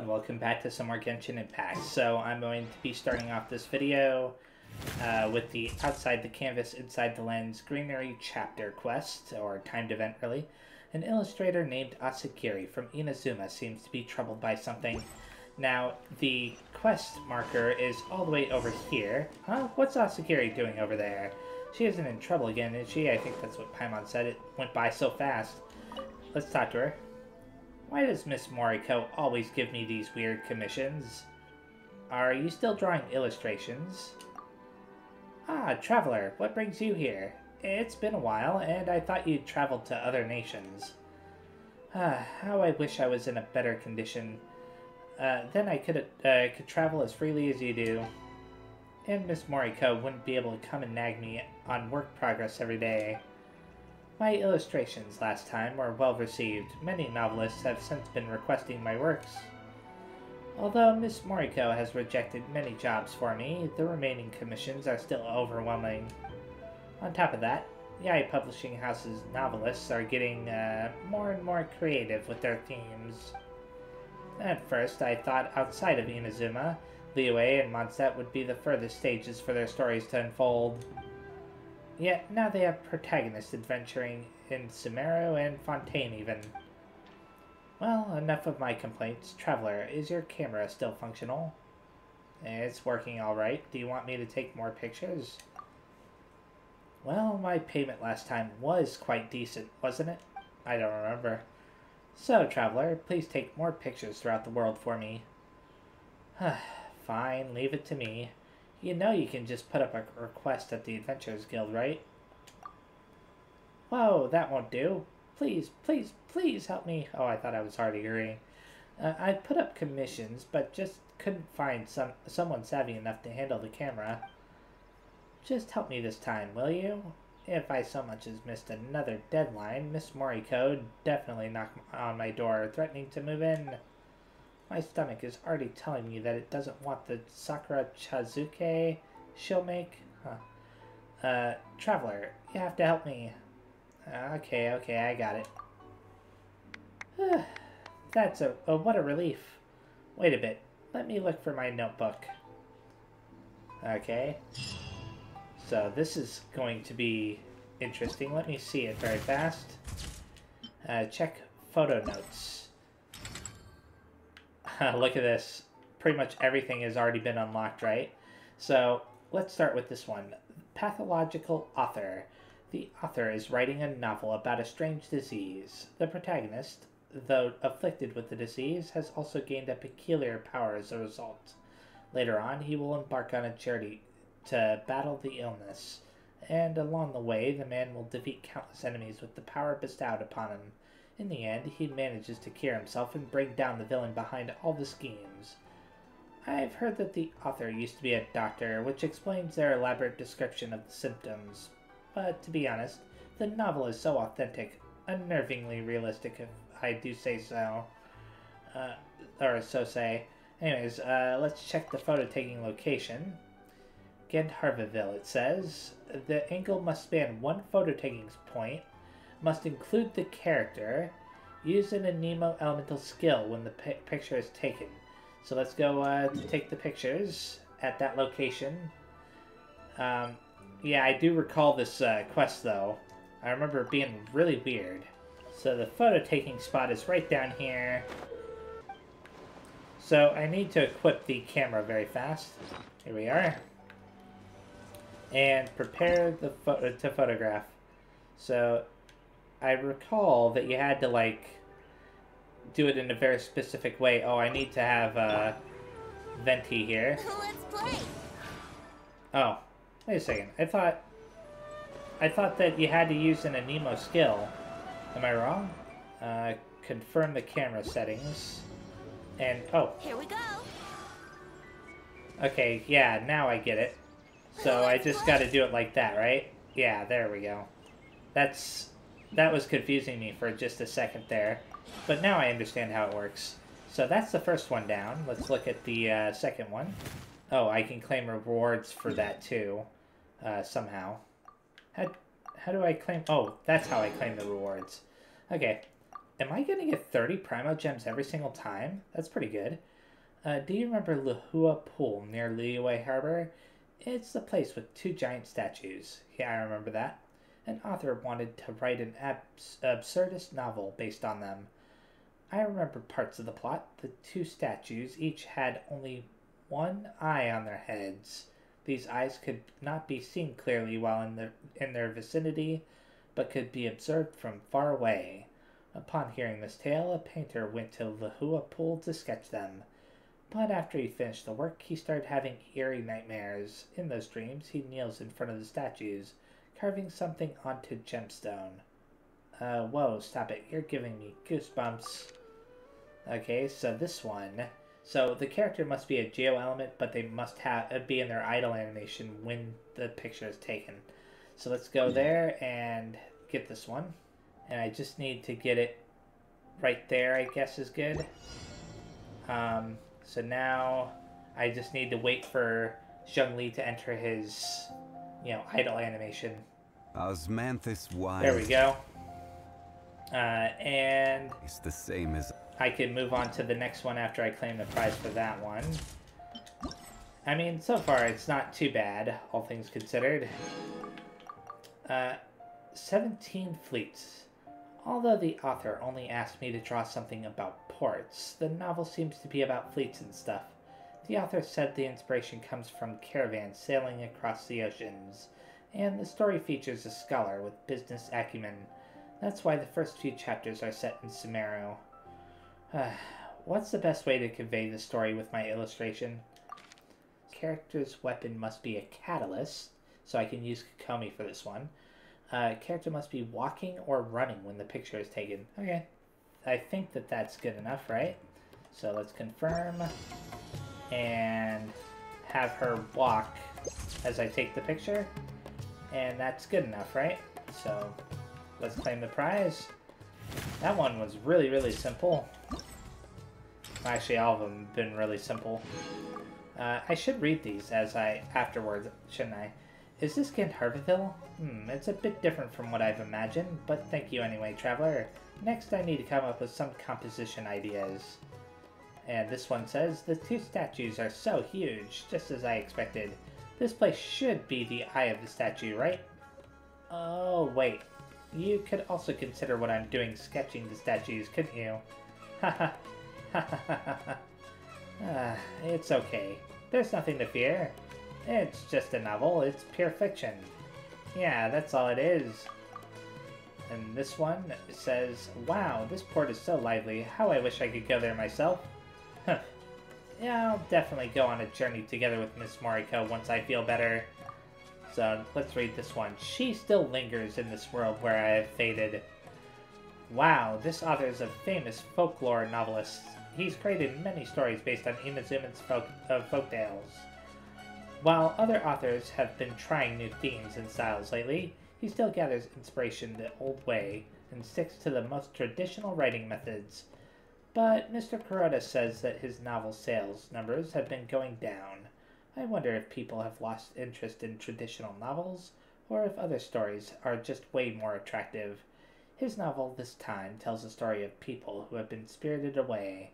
and welcome back to some more Genshin Impact. So I'm going to be starting off this video with the Outside the Canvas, Inside the Lens Greenery Chapter quest, or timed event really. An illustrator named Asagiri from Inazuma seems to be troubled by something. Now, the quest marker is all the way over here. Huh? What's Asagiri doing over there? She isn't in trouble again, is she? I think that's what Paimon said. It went by so fast. Let's talk to her. Why does Miss Moriko always give me these weird commissions? Are you still drawing illustrations? Ah, traveler, what brings you here? It's been a while, and I thought you'd traveled to other nations. How I wish I was in a better condition. Then I could travel as freely as you do. And Miss Moriko wouldn't be able to come and nag me on work progress every day. My illustrations last time were well received. Many novelists have since been requesting my works. Although Miss Moriko has rejected many jobs for me, the remaining commissions are still overwhelming. On top of that, Yai Publishing House's novelists are getting more and more creative with their themes. At first, I thought outside of Inazuma, Liyue and Mondstadt would be the furthest stages for their stories to unfold. Yet now they have protagonists adventuring in Sumeru and Fontaine even. Well, enough of my complaints. Traveler, is your camera still functional? It's working alright. Do you want me to take more pictures? Well, my payment last time was quite decent, wasn't it? I don't remember. So, Traveler, please take more pictures throughout the world for me. Fine, leave it to me. You know you can just put up a request at the Adventurers Guild, right? Whoa, that won't do. Please, please, please help me. Oh, I thought I was already agreeing. I put up commissions, but just couldn't find someone savvy enough to handle the camera. Just help me this time, will you? If I so much as missed another deadline, Miss Moriko definitely knocked on my door, threatening to move in. My stomach is already telling me that it doesn't want the Sakura Chazuke she'll make. Traveler, you have to help me. Okay, I got it. That's what a relief. Wait a bit, let me look for my notebook. Okay. So this is going to be interesting. Let me see it very fast. Check photo notes. Look at this. Pretty much everything has already been unlocked, right? So, let's start with this one. Pathological Author. The author is writing a novel about a strange disease. The protagonist, though afflicted with the disease, has also gained a peculiar power as a result. Later on, he will embark on a journey to battle the illness, and along the way, the man will defeat countless enemies with the power bestowed upon him. In the end, he manages to cure himself and bring down the villain behind all the schemes. I've heard that the author used to be a doctor, which explains their elaborate description of the symptoms. But to be honest, the novel is so authentic, unnervingly realistic if I do say so. Or so say. Anyways, let's check the photo-taking location. Gandharvaville, it says. The angle must span one photo-taking point, must include the character, use an Anemo elemental skill when the picture is taken. So let's go to take the pictures at that location. Yeah, I do recall this quest though. I remember it being really weird. So the photo taking spot is right down here. So I need to equip the camera very fast. Here we are. And prepare the photo to photograph. So I recall that you had to, like, do it in a very specific way. Oh, I need to have, Venti here. Let's play. Oh, wait a second. I thought that you had to use an Anemo skill. Am I wrong? Confirm the camera settings. And, oh. Here we go. Okay, yeah, now I get it. So I just gotta do it like that, right? Yeah, there we go. That was confusing me for just a second there, but now I understand how it works. So that's the first one down. Let's look at the second one. Oh, I can claim rewards for that too, somehow. How do I claim? Oh, that's how I claim the rewards. Okay, Am I going to get 30 Primo Gems every single time? That's pretty good. Do you remember Lahua Pool near Liyue Harbor? It's the place with 2 giant statues. Yeah, I remember that. An author wanted to write an absurdist novel based on them. I remember parts of the plot. The 2 statues each had only one eye on their heads. These eyes could not be seen clearly while in their vicinity, but could be observed from far away. Upon hearing this tale, a painter went to Lahua Pool to sketch them. But after he finished the work, he started having eerie nightmares. In those dreams, he kneels in front of the statues, carving something onto gemstone. Whoa, stop it. You're giving me goosebumps. Okay, so this one. So the character must be a geo element, but they must be in their idle animation when the picture is taken. So let's go there and get this one. And I just need to get it right there, I guess is good. So now I just need to wait for Zhongli to enter his, idle animation. Osmanthus Wild. There we go. And It's the same as I can move on to the next one after I claim the prize for that one. I mean, so far it's not too bad, all things considered. 17 fleets. Although the author only asked me to draw something about ports, the novel seems to be about fleets and stuff. The author said the inspiration comes from caravans sailing across the oceans, and the story features a scholar with business acumen. That's why the first few chapters are set in Sumeru. What's the best way to convey the story with my illustration? Character's weapon must be a catalyst, so I can use Kokomi for this one. Character must be walking or running when the picture is taken. Okay, I think that that's good enough, right? So let's confirm and have her walk as I take the picture, and that's good enough, right? So let's claim the prize. That one was really, really simple. Actually, all of them have been really simple. I should read these afterwards, shouldn't I? Is this Gandharville? It's a bit different from what I've imagined, but thank you anyway, Traveler. Next, I need to come up with some composition ideas. And this one says, the 2 statues are so huge, just as I expected. This place should be the eye of the statue, right? Oh, wait. You could also consider what I'm doing sketching the statues, couldn't you? Haha. It's okay. There's nothing to fear. It's just a novel. It's pure fiction. Yeah, that's all it is. And this one says, wow, this port is so lively. How I wish I could go there myself. Yeah, I'll definitely go on a journey together with Miss Moriko once I feel better. So let's read this one. She still lingers in this world where I have faded. Wow, this author is a famous folklore novelist. He's created many stories based on Inazuman's folktales. While other authors have been trying new themes and styles lately, he still gathers inspiration the old way and sticks to the most traditional writing methods. But Mr. Kuroda says that his novel sales numbers have been going down. I wonder if people have lost interest in traditional novels, or if other stories are just way more attractive. His novel this time tells a story of people who have been spirited away.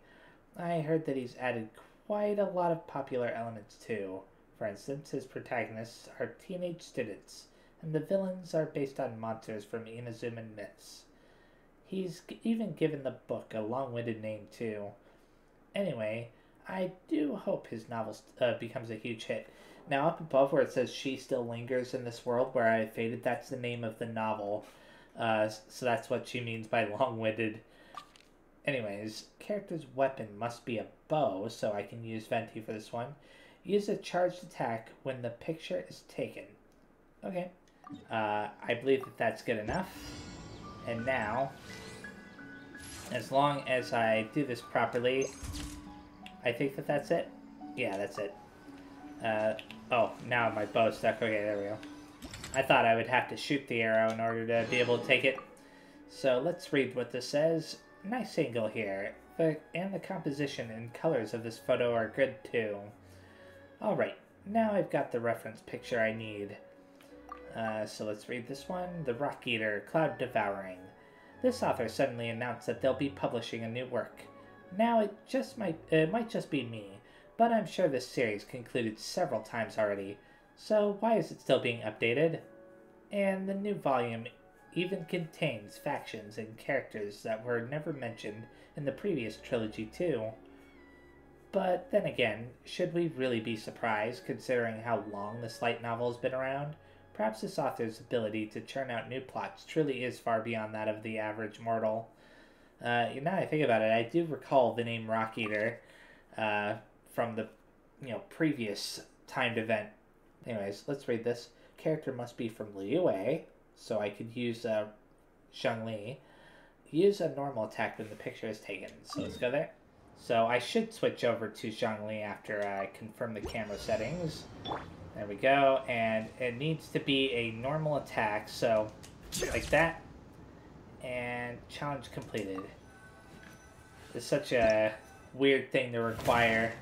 I heard that he's added quite a lot of popular elements too. For instance, his protagonists are teenage students, and the villains are based on monsters from Inazuman myths. He's even given the book a long-winded name too. Anyway, I do hope his novel becomes a huge hit. Now up above where it says she still lingers in this world where I faded, that's the name of the novel. So that's what she means by long-winded. Anyways, character's weapon must be a bow, so I can use Venti for this one. Use a charged attack when the picture is taken. Okay. I believe that that's good enough. And now, as long as I do this properly, I think that that's it. Yeah, that's it. Oh, now my bow's stuck. Okay, there we go. I thought I would have to shoot the arrow in order to be able to take it. So let's read what this says. Nice angle here. And the composition and colors of this photo are good too. Alright, now I've got the reference picture I need. So let's read this one. The Rockeater, Cloud Devouring. This author suddenly announced that they'll be publishing a new work. Now it might just be me, but I'm sure this series concluded several times already, so why is it still being updated? And the new volume even contains factions and characters that were never mentioned in the previous trilogy too. But then again, should we really be surprised considering how long this light novel has been around? Perhaps this author's ability to churn out new plots truly is far beyond that of the average mortal. Now I think about it, I do recall the name Rockeater from the previous timed event. Anyways, let's read this. Character must be from Liyue, so I could use Zhongli. Use a normal attack when the picture is taken. So let's go there. So I should switch over to Zhongli after I confirm the camera settings. There we go, and it needs to be a normal attack, so like that. And challenge completed. It's such a weird thing to require.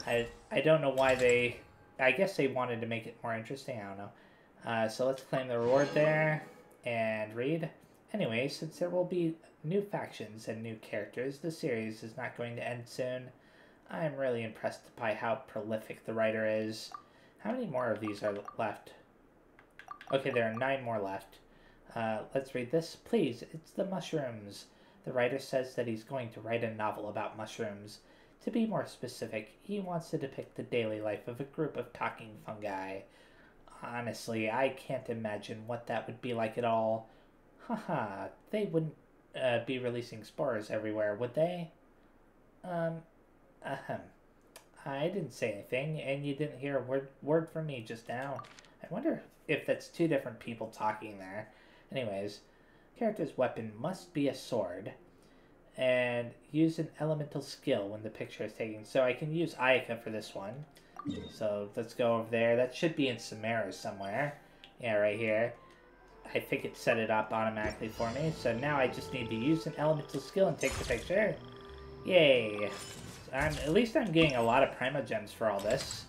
I don't know why they... I guess they wanted to make it more interesting, I don't know. So let's claim the reward there and read. Anyway, since there will be new factions and new characters, the series is not going to end soon. I'm really impressed by how prolific the writer is. How many more of these are left? Okay, there are 9 more left. Let's read this. Please, it's the mushrooms. The writer says that he's going to write a novel about mushrooms. To be more specific, he wants to depict the daily life of a group of talking fungi. Honestly, I can't imagine what that would be like at all. Haha, they wouldn't be releasing spores everywhere, would they? I didn't say anything, and you didn't hear a word from me just now. I wonder if that's 2 different people talking there. Anyways, character's weapon must be a sword, and use an elemental skill when the picture is taken. So I can use Ayaka for this one. So let's go over there. That should be in Sumeru somewhere. Yeah, right here. I think it set it up automatically for me. So now I just need to use an elemental skill and take the picture. Yay! At least I'm getting a lot of Primogems for all this.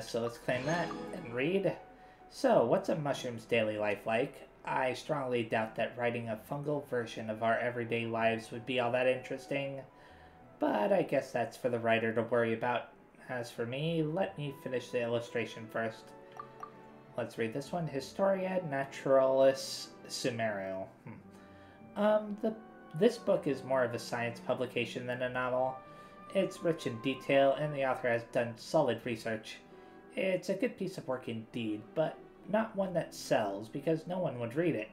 So let's claim that and read. So, what's a mushroom's daily life like? I strongly doubt that writing a fungal version of our everyday lives would be all that interesting. But I guess that's for the writer to worry about. As for me, let me finish the illustration first. Let's read this one. Historia, Naturalis, Sumeru. This book is more of a science publication than a novel. It's rich in detail, and the author has done solid research. It's a good piece of work indeed, but not one that sells, because no one would read it.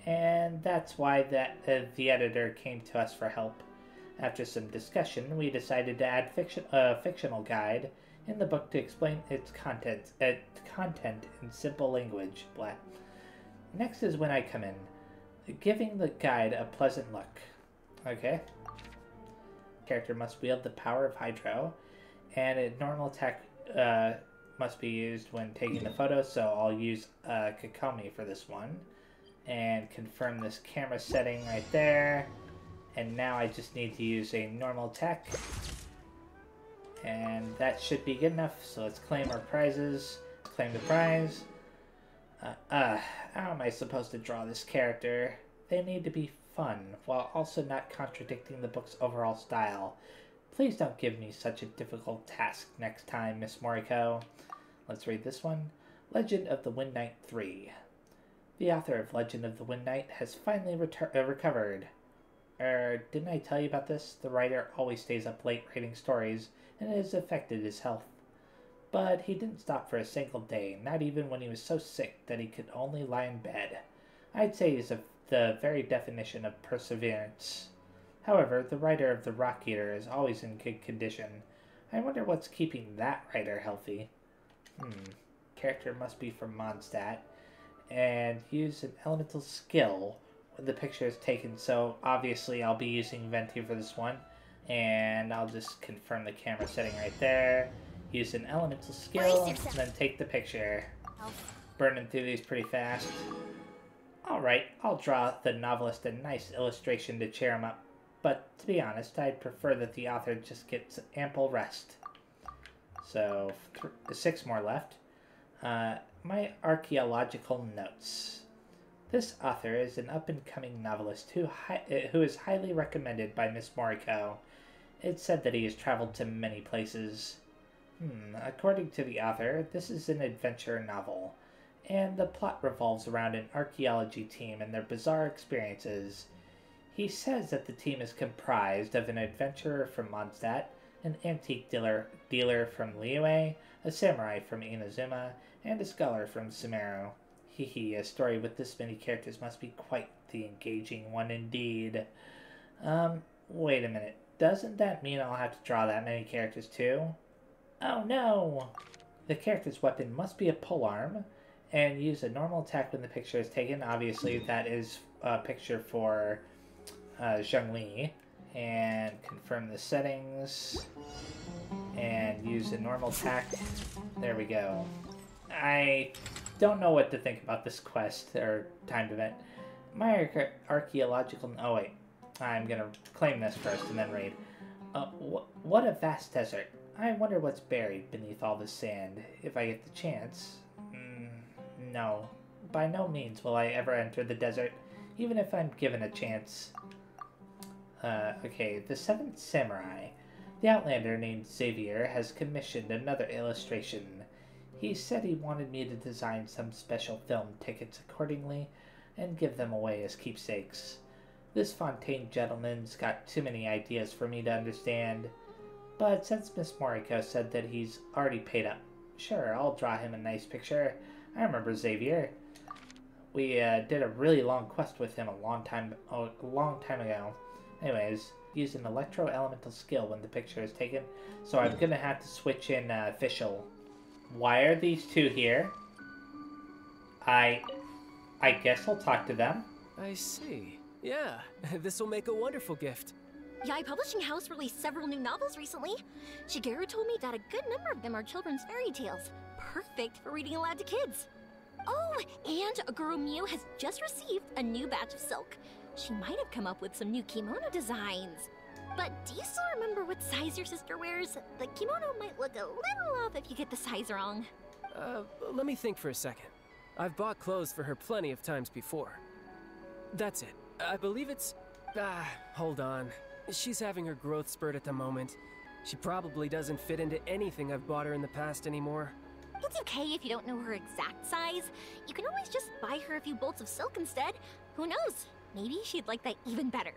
And that's why the editor came to us for help. After some discussion, we decided to add a fictional guide in the book to explain its content in simple language. Blah. Next is when I come in, giving the guide a pleasant look. Okay. Character must wield the power of Hydro, and a normal attack must be used when taking the photo, so I'll use Kakomi for this one. And confirm this camera setting right there. And now I just need to use a normal attack. And that should be good enough, so let's claim our prizes. Claim the prize. How am I supposed to draw this character? They need to be fun, while also not contradicting the book's overall style. Please don't give me such a difficult task next time, Miss Moriko. Let's read this one. Legend of the Wind Knight 3. The author of Legend of the Wind Knight has finally recovered. Didn't I tell you about this? The writer always stays up late writing stories, and it has affected his health. But he didn't stop for a single day, not even when he was so sick that he could only lie in bed. I'd say he's the very definition of perseverance. However, the writer of the Rockeater is always in good condition. I wonder what's keeping that writer healthy. Character must be from Mondstadt, and use an elemental skill when the picture is taken. So obviously I'll be using Venti for this one, and I'll just confirm the camera setting right there. Use an elemental skill, and then take the picture. Burning through these pretty fast. Alright, I'll draw the novelist a nice illustration to cheer him up. But to be honest, I'd prefer that the author just gets ample rest. So, 6 more left. My Archaeological Notes. This author is an up-and-coming novelist who is highly recommended by Miss Moriko. It's said that he has traveled to many places. According to the author, this is an adventure novel, and the plot revolves around an archaeology team and their bizarre experiences. He says that the team is comprised of an adventurer from Mondstadt, an antique dealer from Liyue, a samurai from Inazuma, and a scholar from Sumeru. A story with this many characters must be quite the engaging one indeed. Wait a minute. Doesn't that mean I'll have to draw that many characters too? Oh no! The character's weapon must be a polearm, and use a normal attack when the picture is taken. Obviously, that is a picture for Zhongli. And confirm the settings. And use a normal attack. There we go. I don't know what to think about this quest or timed event. My archaeological... Oh wait, I'm gonna claim this first and then read. What a vast desert. I wonder what's buried beneath all this sand. If I get the chance... no. By no means will I ever enter the desert, even if I'm given a chance. Okay, the Seventh Samurai. The Outlander named Xavier has commissioned another illustration. He said he wanted me to design some special film tickets accordingly and give them away as keepsakes. This Fontaine gentleman's got too many ideas for me to understand, but since Miss Moriko said that he's already paid up, sure, I'll draw him a nice picture. I remember Xavier. We did a really long quest with him a long time ago. Anyways, use an electro-elemental skill when the picture is taken, so I'm gonna have to switch in official. Why are these two here? I guess I'll talk to them. I see. Yeah, this will make a wonderful gift. Yae Publishing House released several new novels recently. Shigeru told me that a good number of them are children's fairy tales, perfect for reading aloud to kids. Oh, and Guru Miu has just received a new batch of silk. She might have come up with some new kimono designs. But do you still remember what size your sister wears? The kimono might look a little off if you get the size wrong. Let me think for a second. I've bought clothes for her plenty of times before. That's it. I believe it's... hold on. She's having her growth spurt at the moment. She probably doesn't fit into anything I've bought her in the past anymore. It's okay if you don't know her exact size. You can always just buy her a few bolts of silk instead. Who knows? Maybe she'd like that even better.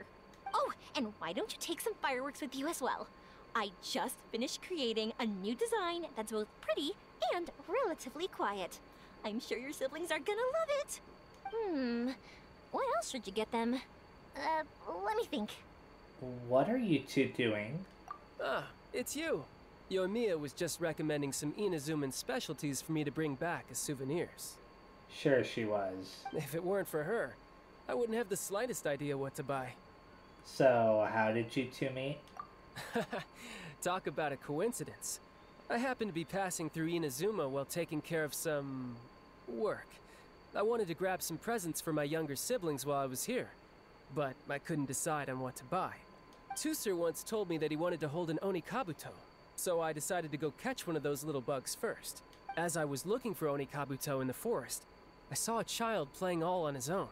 Oh, and why don't you take some fireworks with you as well? I just finished creating a new design that's both pretty and relatively quiet. I'm sure your siblings are gonna love it. What else should you get them? Let me think. What are you two doing? Ah, it's you. Yoimiya was just recommending some Inazuman specialties for me to bring back as souvenirs. Sure she was. If it weren't for her, I wouldn't have the slightest idea what to buy. So, how did you two meet? Talk about a coincidence. I happened to be passing through Inazuma while taking care of some... work. I wanted to grab some presents for my younger siblings while I was here, but I couldn't decide on what to buy. Tusser once told me that he wanted to hold an Onikabuto, so I decided to go catch one of those little bugs first. As I was looking for Onikabuto in the forest, I saw a child playing all on his own,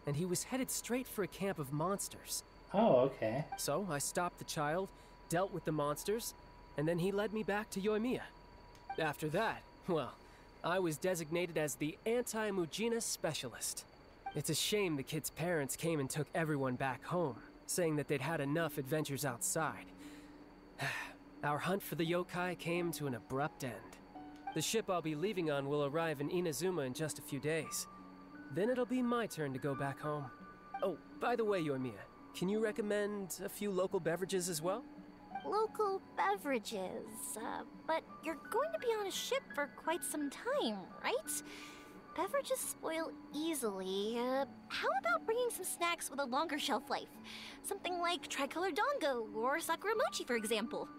and he was headed straight for a camp of monsters. Oh, okay. So I stopped the child, dealt with the monsters, and then he led me back to Yoimiya. After that, well, I was designated as the anti-Mujina specialist. It's a shame the kid's parents came and took everyone back home, saying that they'd had enough adventures outside. Our hunt for the yokai came to an abrupt end. The ship I'll be leaving on will arrive in Inazuma in just a few days. Then it'll be my turn to go back home. Oh, by the way, Yoimiya, can you recommend a few local beverages as well? Local beverages, but you're going to be on a ship for quite some time, right? Beverages spoil easily. How about bringing some snacks with a longer shelf life? Something like tricolor dango or sakura mochi, for example.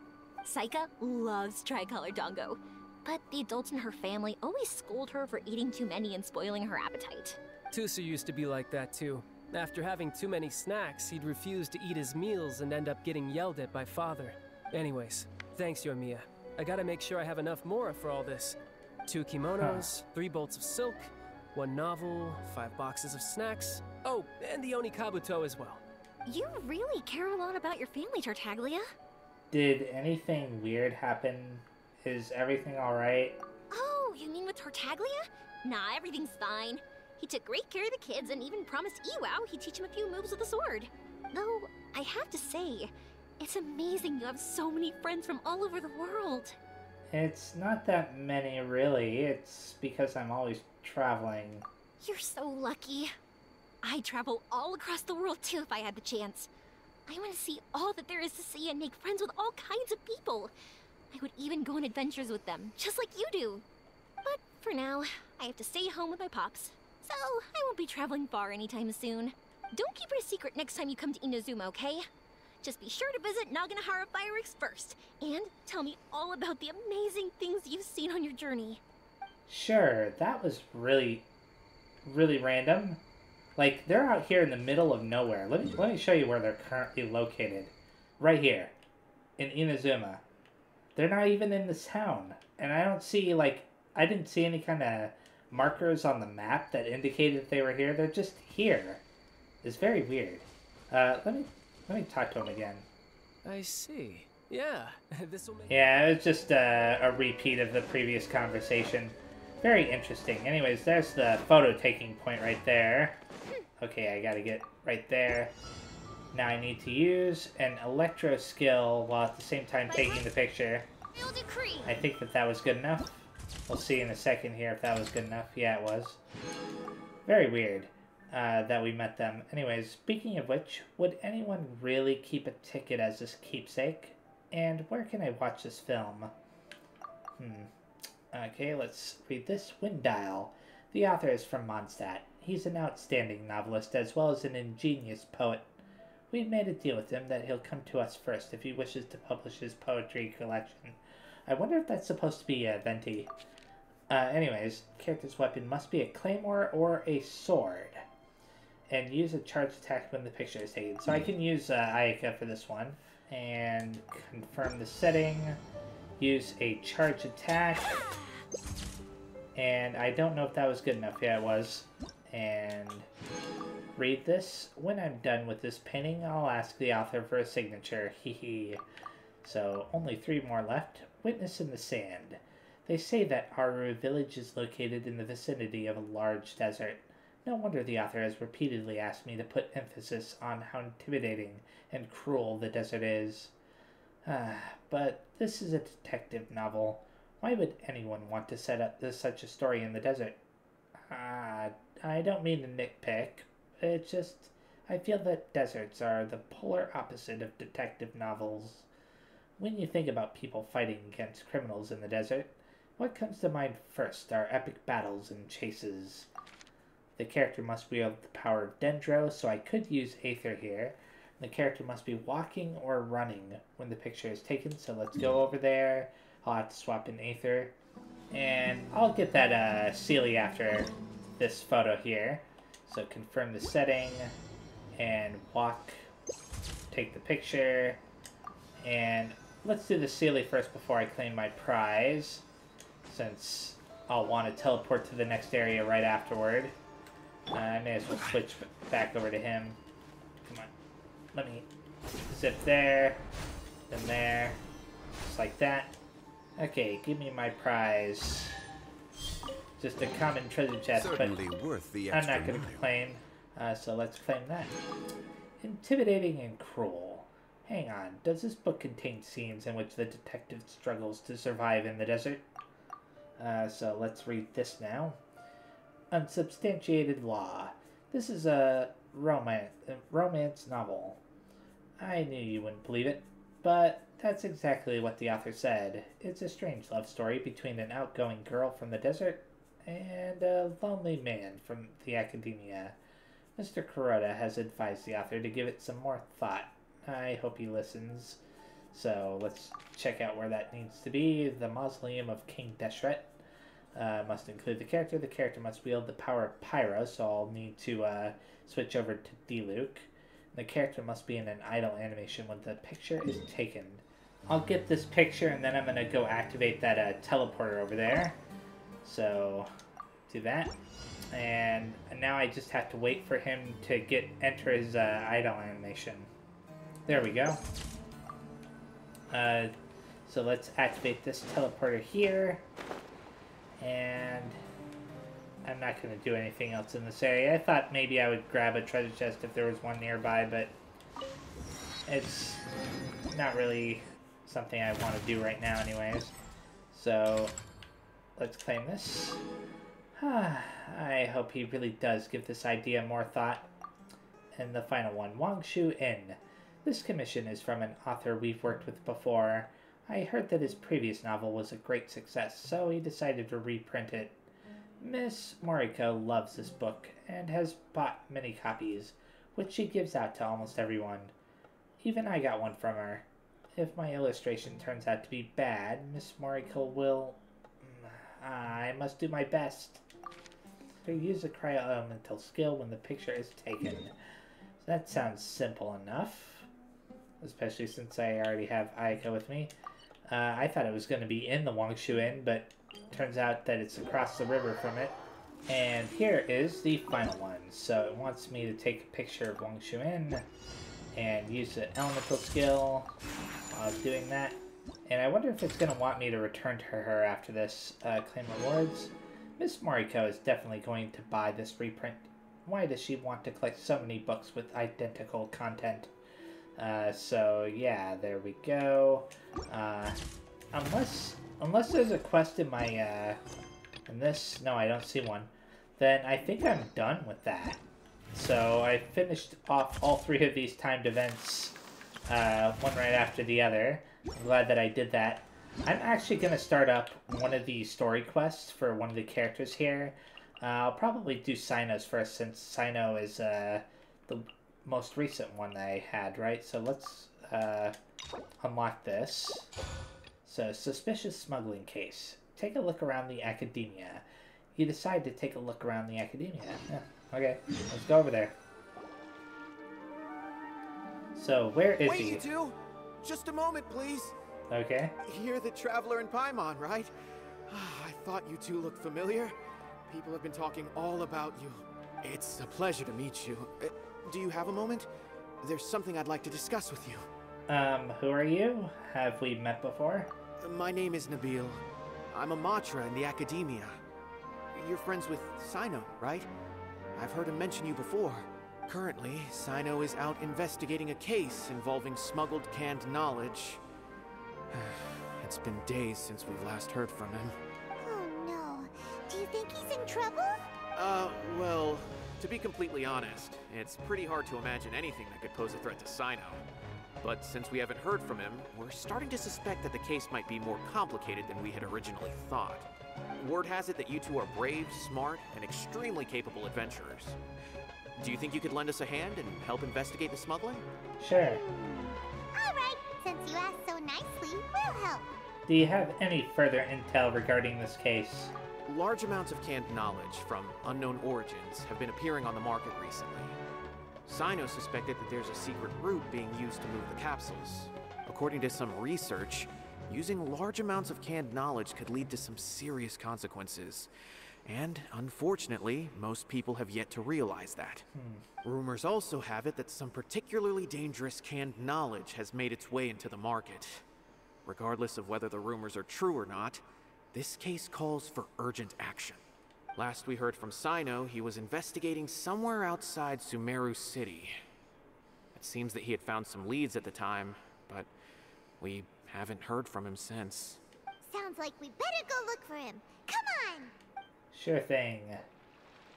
Saika loves tricolor dango, but the adults in her family always scold her for eating too many and spoiling her appetite. Tusu used to be like that too. After having too many snacks, he'd refuse to eat his meals and end up getting yelled at by father. Anyways, thanks, Yoimiya. I gotta make sure I have enough mora for all this. 2 kimonos, 3 bolts of silk, 1 novel, 5 boxes of snacks. Oh, and the Onikabuto as well. You really care a lot about your family, Tartaglia. Did anything weird happen? Is everything alright? Oh, you mean with Tartaglia? Nah, everything's fine. He took great care of the kids and even promised Iwao he'd teach him a few moves with the sword. Though, I have to say, it's amazing you have so many friends from all over the world. It's not that many, really. It's because I'm always traveling. You're so lucky. I'd travel all across the world too if I had the chance. I want to see all that there is to see and make friends with all kinds of people. I would even go on adventures with them, just like you do. But for now, I have to stay home with my pops. So, I won't be traveling far anytime soon. Don't keep it a secret next time you come to Inazuma, okay? Just be sure to visit Naganohara Fireworks first, and tell me all about the amazing things you've seen on your journey. Sure, that was really random. Like, they're out here in the middle of nowhere. Let me show you where they're currently located. Right here, in Inazuma. They're not even in this town. And I don't see, like, I didn't see any kind of markers on the map that indicated they were here. They're just here. It's very weird. Let me talk to him again. I see. Yeah, this'll make... Yeah, it's just a repeat of the previous conversation. Very interesting. Anyways, there's the photo taking point right there. Okay, I gotta get right there. Now I need to use an electro skill while at the same time taking the picture. I think that was good enough. We'll see in a second here if that was good enough. Yeah, it was. Very weird that we met them. Anyways, speaking of which, would anyone really keep a ticket as this keepsake? And where can I watch this film? Okay, let's read this. Wind Dial. The author is from Mondstadt. He's an outstanding novelist as well as an ingenious poet. We've made a deal with him that he'll come to us first if he wishes to publish his poetry collection. I wonder if that's supposed to be venti. Anyways, character's weapon must be a claymore or a sword. And use a charge attack when the picture is taken. So I can use Ayaka for this one. And confirm the setting. Use a charge attack. And I don't know if that was good enough. Yeah, it was. And read this. When I'm done with this painting, I'll ask the author for a signature. Hee. So, only 3 more left. Witness in the Sand. They say that Aru village is located in the vicinity of a large desert. No wonder the author has repeatedly asked me to put emphasis on how intimidating and cruel the desert is. But this is a detective novel. Why would anyone want to set up such a story in the desert? I don't mean to nitpick. It's just, I feel that deserts are the polar opposite of detective novels. When you think about people fighting against criminals in the desert, what comes to mind first are epic battles and chases. The character must wield the power of Dendro, so I could use Aether here. The character must be walking or running when the picture is taken, so let's go over there. I'll have to swap in Aether. And I'll get that Sealy after this photo here. So confirm the setting, and walk, take the picture, and let's do the Sealy first before I claim my prize, since I'll want to teleport to the next area right afterward. I may as well switch back over to him. Come on. Let me zip there, then there, just like that. Okay, give me my prize. Just a common treasure chest, Certainly but worth the I'm not extra going to mile. complain. So let's claim that. Intimidating and cruel. Hang on, does this book contain scenes in which the detective struggles to survive in the desert? So let's read this now. Unsubstantiated Law. This is a romance novel. I knew you wouldn't believe it, but that's exactly what the author said. It's a strange love story between an outgoing girl from the desert and a lonely man from the academia. Mr. Kuroda has advised the author to give it some more thought. I hope he listens. So let's check out where that needs to be. The Mausoleum of King Deshret. Must include the character. The character must wield the power of Pyro, so I'll need to switch over to Diluc. The character must be in an idle animation when the picture is taken. I'll get this picture and then I'm going to go activate that teleporter over there. So, do that. And now I just have to wait for him to enter his idle animation. There we go. So let's activate this teleporter here. And I'm not going to do anything else in this area. I thought maybe I would grab a treasure chest if there was one nearby, but it's not really something I want to do right now anyways. So let's claim this. I hope he really does give this idea more thought. And the final one, Wangshu Inn. This commission is from an author we've worked with before. I heard that his previous novel was a great success, so he decided to reprint it. Miss Moriko loves this book and has bought many copies, which she gives out to almost everyone. Even I got one from her. If my illustration turns out to be bad, Miss Moriko will... I must do my best. So use a cryo-elemental skill when the picture is taken. So that sounds simple enough. Especially since I already have Ayaka with me. I thought it was going to be in the Wangshu Inn, but turns out that it's across the river from it. And here is the final one. So it wants me to take a picture of Wangshu Inn and use the elemental skill while doing that. And I wonder if it's going to want me to return to her after this. Claim rewards. Miss Moriko is definitely going to buy this reprint. Why does she want to collect so many books with identical content? So yeah, there we go. Unless there's a quest in my, in this, no, I don't see one, then I think I'm done with that. So I finished off all 3 of these timed events, one right after the other. I'm glad that I did that. I'm actually going to start up one of the story quests for one of the characters here. I'll probably do Cyno's first, since Cyno is, the most recent one that I had, right? So let's unlock this. So, suspicious smuggling case. Take a look around the academia. You decide to take a look around the academia. Yeah, okay, let's go over there. So, where is he? Wait, you two! Just a moment, please. Okay. You're the traveler in Paimon, right? I thought you two looked familiar. People have been talking all about you. It's a pleasure to meet you. Do you have a moment? There's something I'd like to discuss with you. Who are you? Have we met before? My name is Nabil. I'm a Matra in the Academia. You're friends with Cyno, right? I've heard him mention you before. Currently, Cyno is out investigating a case involving smuggled canned knowledge. It's been days since we've last heard from him. Oh no. Do you think he's in trouble? Well, to be completely honest, it's pretty hard to imagine anything that could pose a threat to Cyno. But since we haven't heard from him, we're starting to suspect that the case might be more complicated than we had originally thought. Word has it that you two are brave, smart, and extremely capable adventurers. Do you think you could lend us a hand and help investigate the smuggling? Sure. Alright, since you asked so nicely, we'll help. Do you have any further intel regarding this case? Large amounts of canned knowledge from unknown origins have been appearing on the market recently. Cyno suspected that there's a secret route being used to move the capsules. According to some research, using large amounts of canned knowledge could lead to some serious consequences. And, unfortunately, most people have yet to realize that. Rumors also have it that some particularly dangerous canned knowledge has made its way into the market. Regardless of whether the rumors are true or not, this case calls for urgent action. Last we heard from Cyno, he was investigating somewhere outside Sumeru City. It seems that he had found some leads at the time, but we haven't heard from him since. Sounds like we better go look for him. Come on! Sure thing.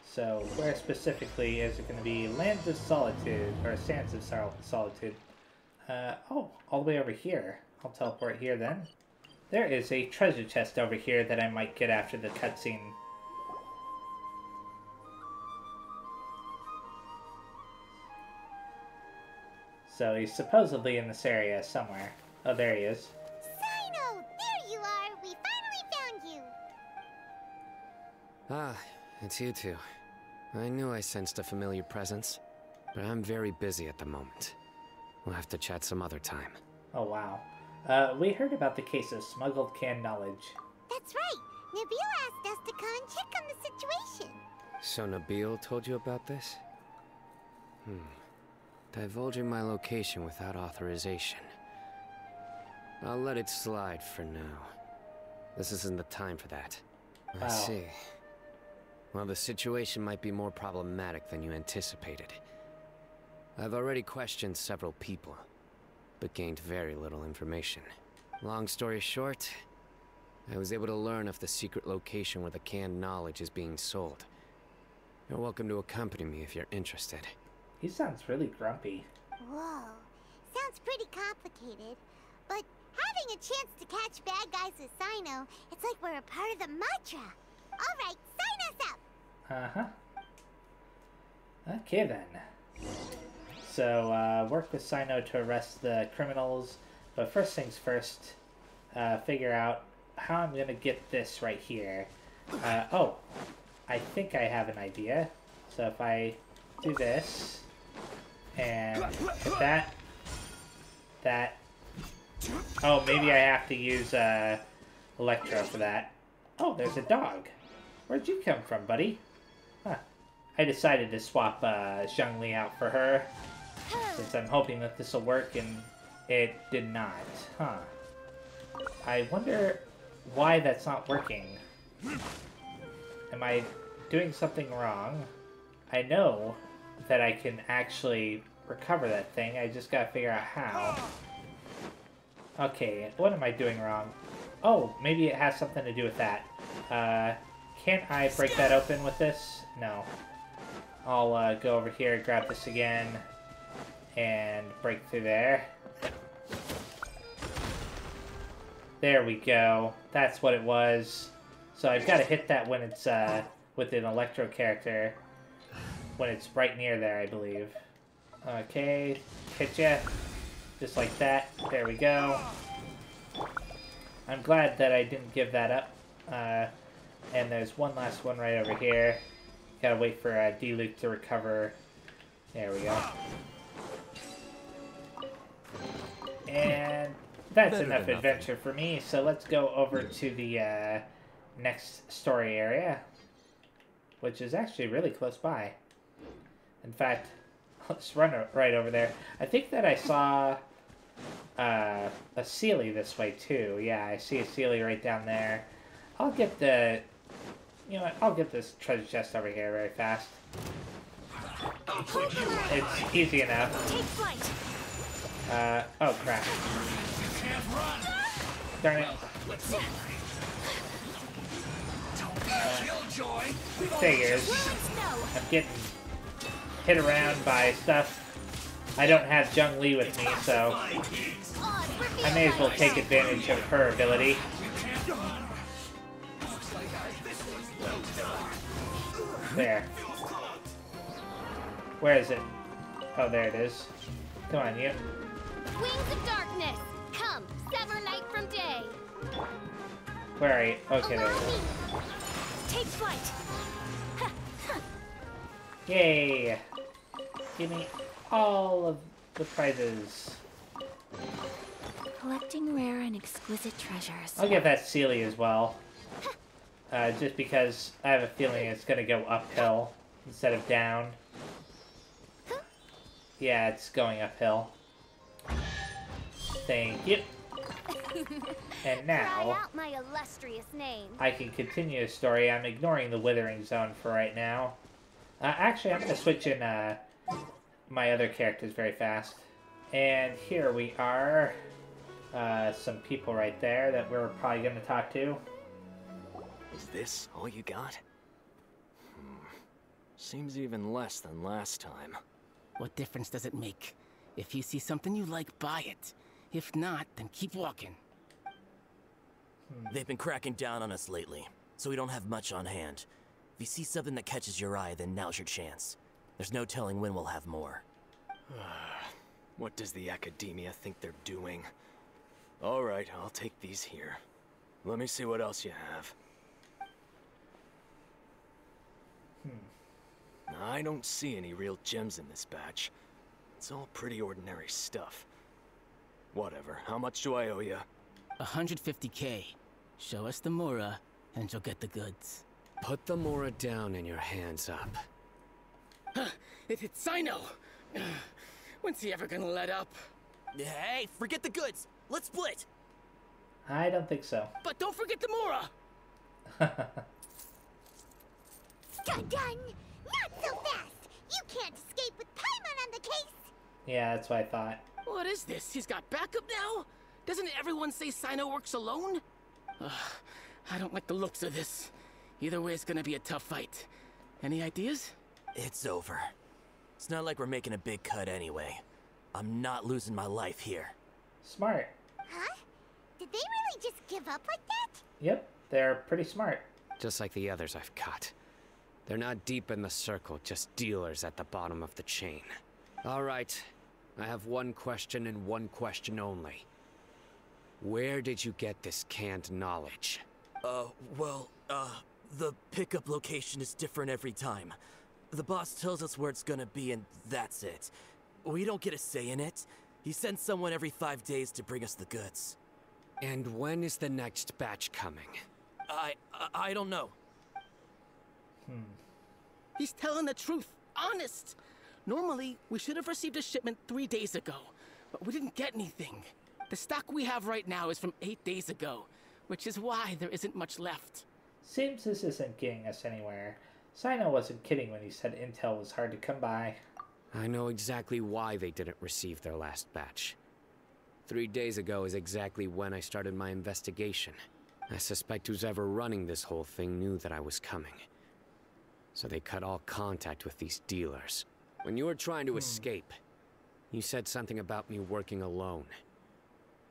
So, where specifically is it going to be? Lands of Solitude, or Sands of Solitude. Oh, all the way over here. I'll teleport here then. There is a treasure chest over here that I might get after the cutscene. So he's supposedly in this area somewhere. Oh, there he is. Cyno! There you are! We finally found you! Ah, it's you two. I knew I sensed a familiar presence, but I'm very busy at the moment. We'll have to chat some other time. Oh, wow. We heard about the case of smuggled canned knowledge. That's right! Nabil asked us to come and check on the situation. So Nabil told you about this? Divulging my location without authorization. I'll let it slide for now. This isn't the time for that. I see. Well, the situation might be more problematic than you anticipated. I've already questioned several people, but gained very little information. Long story short, I was able to learn of the secret location where the canned knowledge is being sold. You're welcome to accompany me if you're interested. He sounds really grumpy. Whoa, sounds pretty complicated. But having a chance to catch bad guys with Cyno, it's like we're a part of the mantra. All right, sign us up. Okay then. So work with Cyno to arrest the criminals, but first things first, figure out how I'm gonna get this right here. Oh, I think I have an idea. So if I do this and hit that. Oh, maybe I have to use Electro for that. Oh, there's a dog. Where'd you come from, buddy? Huh. I decided to swap Zhongli out for her, since I'm hoping that this will work, and it did not. Huh. I wonder why that's not working. Am I doing something wrong? I know that I can actually recover that thing. I just gotta figure out how. Okay, what am I doing wrong? Oh, maybe it has something to do with that. Can't I break that open with this? No. I'll go over here, grab this again, and break through there. There we go. That's what it was. So I've got to hit that when it's with an Electro character. When it's right near there, I believe. Okay, hit ya. Just like that. There we go. I'm glad that I didn't give that up. And there's one last one right over here. Gotta wait for D-Luke to recover. There we go. And that's enough adventure for me, so let's go over to the next story area, which is actually really close by. In fact, let's run right over there. I think that I saw a Sealy this way too. Yeah, I see a Sealy right down there. I'll get the... You know what? I'll get this treasure chest over here very fast. It's easy enough. Take flight. Oh crap. Darn it. Figures. I'm getting hit around by stuff. I don't have Zhongli with me, so I may as well take advantage of her ability. There. Where is it? Oh, there it is. Come on, you. Wings of darkness, come, sever night from day. Where are you? Okay, there it is. Take flight. Yay! Give me all of the prizes. Collecting rare and exquisite treasures. I'll get that Sealy as well. Just because I have a feeling it's gonna go uphill instead of down. Yeah, it's going uphill. Thank you. And now, out my illustrious name. I can continue the story. I'm ignoring the Withering Zone for right now. Actually, I'm gonna switch in my other characters very fast. And here we are. Some people right there that we're probably gonna talk to. Is this all you got? Seems even less than last time. What difference does it make? If you see something you like, buy it. If not, then keep walking. They've been cracking down on us lately, so we don't have much on hand. If you see something that catches your eye, then now's your chance. There's no telling when we'll have more. What does the academia think they're doing? Alright, I'll take these here. Let me see what else you have. I don't see any real gems in this batch. It's all pretty ordinary stuff. Whatever, how much do I owe you? 150K. Show us the Mura, and you'll get the goods. Put the Mora down and your hands up. It's Cyno! When's he ever gonna let up? Hey, forget the goods. Let's split. I don't think so. But don't forget the Mora! Done! Not so fast! You can't escape with Paimon on the case! Yeah, that's what I thought. What is this? He's got backup now? Doesn't everyone say Cyno works alone? I don't like the looks of this. Either way, it's gonna be a tough fight. Any ideas? It's over. It's not like we're making a big cut anyway. I'm not losing my life here. Smart. Huh? Did they really just give up like that? Yep, they're pretty smart. Just like the others I've caught. They're not deep in the circle, just dealers at the bottom of the chain. All right, I have one question and one question only. Where did you get this canned knowledge? The pickup location is different every time. The boss tells us where it's gonna be and that's it. We don't get a say in it. He sends someone every 5 days to bring us the goods. And when is the next batch coming? I don't know. He's telling the truth. Honest. Normally, we should have received a shipment 3 days ago, but we didn't get anything. The stock we have right now is from 8 days ago, which is why there isn't much left. Seems this isn't getting us anywhere. Cyno wasn't kidding when he said intel was hard to come by. I know exactly why they didn't receive their last batch. 3 days ago is exactly when I started my investigation. I suspect who's ever running this whole thing knew that I was coming. So they cut all contact with these dealers. When you were trying to escape, you said something about me working alone.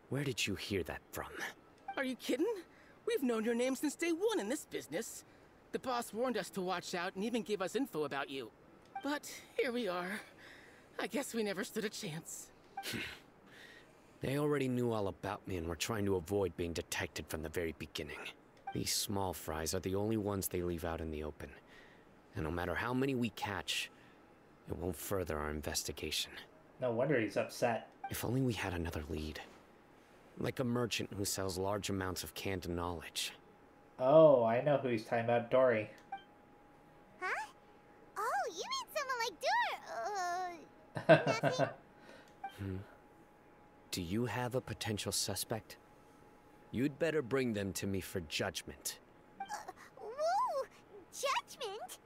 Where did you hear that from? Are you kidding? We've known your name since day one in this business. The boss warned us to watch out and even gave us info about you. But here we are. I guess we never stood a chance. They already knew all about me and were trying to avoid being detected from the very beginning. These small fries are the only ones they leave out in the open. And no matter how many we catch, it won't further our investigation. No wonder he's upset. If only we had another lead. Like a merchant who sells large amounts of canned knowledge. Oh, I know who he's talking about, Dory. Huh? Oh, you mean someone like Dory? Nothing? Do you have a potential suspect? You'd better bring them to me for judgment. Whoa! Judgment?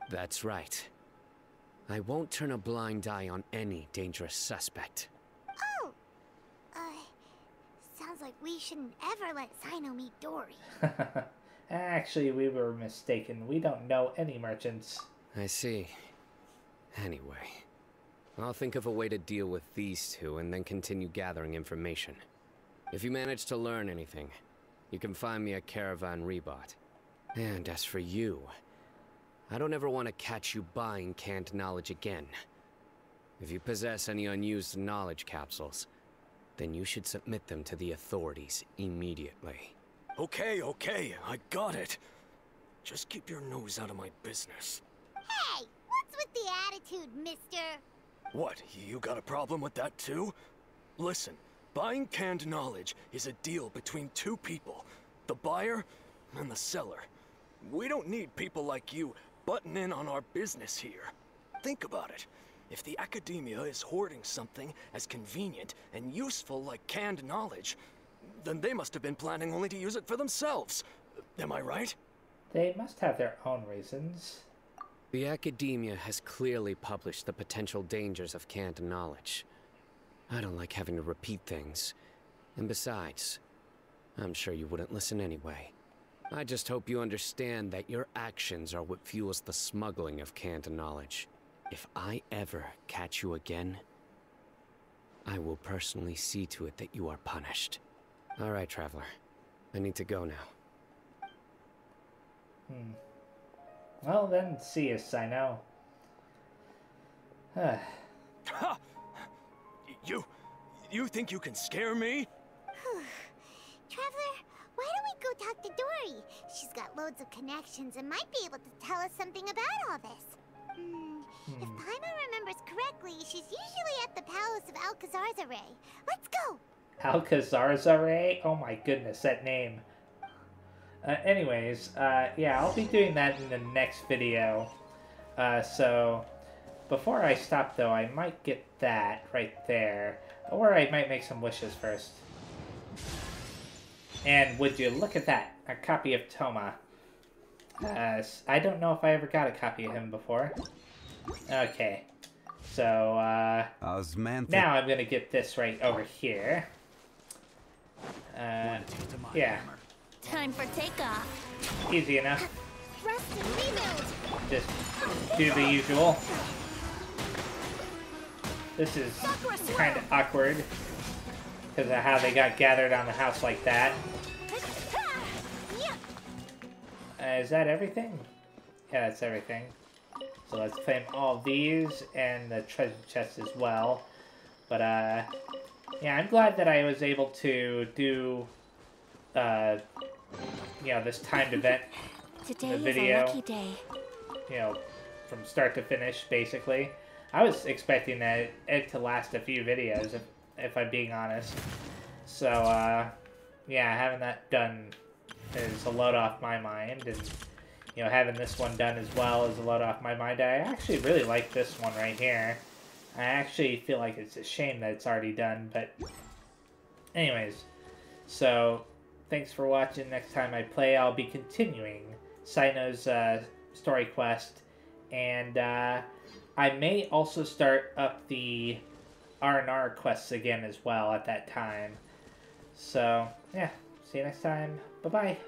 That's right. I won't turn a blind eye on any dangerous suspect. Oh! Sounds like we shouldn't ever let Cyno meet Dory. Actually, we were mistaken. We don't know any merchants. I see. Anyway, I'll think of a way to deal with these two and then continue gathering information. If you manage to learn anything, you can find me at Caravan Rebot. And as for you, I don't ever want to catch you buying canned knowledge again. If you possess any unused knowledge capsules, then you should submit them to the authorities immediately. Okay, I got it. Just keep your nose out of my business. Hey, what's with the attitude, mister? What, you got a problem with that too? Listen, buying canned knowledge is a deal between two people, the buyer and the seller. We don't need people like you butting in on our business here. Think about it. If the academia is hoarding something as convenient and useful like canned knowledge, then they must have been planning only to use it for themselves. Am I right? They must have their own reasons. The academia has clearly published the potential dangers of canned knowledge. I don't like having to repeat things. And besides, I'm sure you wouldn't listen anyway. I just hope you understand that your actions are what fuels the smuggling of canned knowledge. If I ever catch you again, I will personally see to it that you are punished. All right, Traveler. I need to go now. Well, then, see you, Cyno. Ha! You think you can scare me? Traveler, why don't we go talk to Dory? She's got loads of connections and might be able to tell us something about all this. If Paimon remembers correctly, she's usually at the palace of Alcazar's. Let's go! Alcazar's Array? Oh my goodness, that name. Anyways, yeah, I'll be doing that in the next video. So, before I stop, though, I might get that right there. Or I might make some wishes first. And would you look at that? A copy of Toma. I don't know if I ever got a copy of him before. Okay. So, now I'm gonna get this right over here. Yeah. Time for takeoff. Easy enough. Rest and rebuild. Just do the usual. This is kind of awkward because of how they got gathered on the house like that. Is that everything? Yeah, that's everything. So let's claim all these and the treasure chest as well. But, yeah, I'm glad that I was able to do, you know, this timed event. Today the video, is a lucky day. You know, from start to finish, basically. I was expecting it to last a few videos, if I'm being honest. So, yeah, having that done is a load off my mind, and, you know, having this one done as well is a load off my mind. I actually really like this one right here. I actually feel like it's a shame that it's already done, but anyways. So, thanks for watching. Next time I play, I'll be continuing Cyno's story quest, and I may also start up the R&R quests again as well at that time. So, yeah, see you next time. Bye-bye.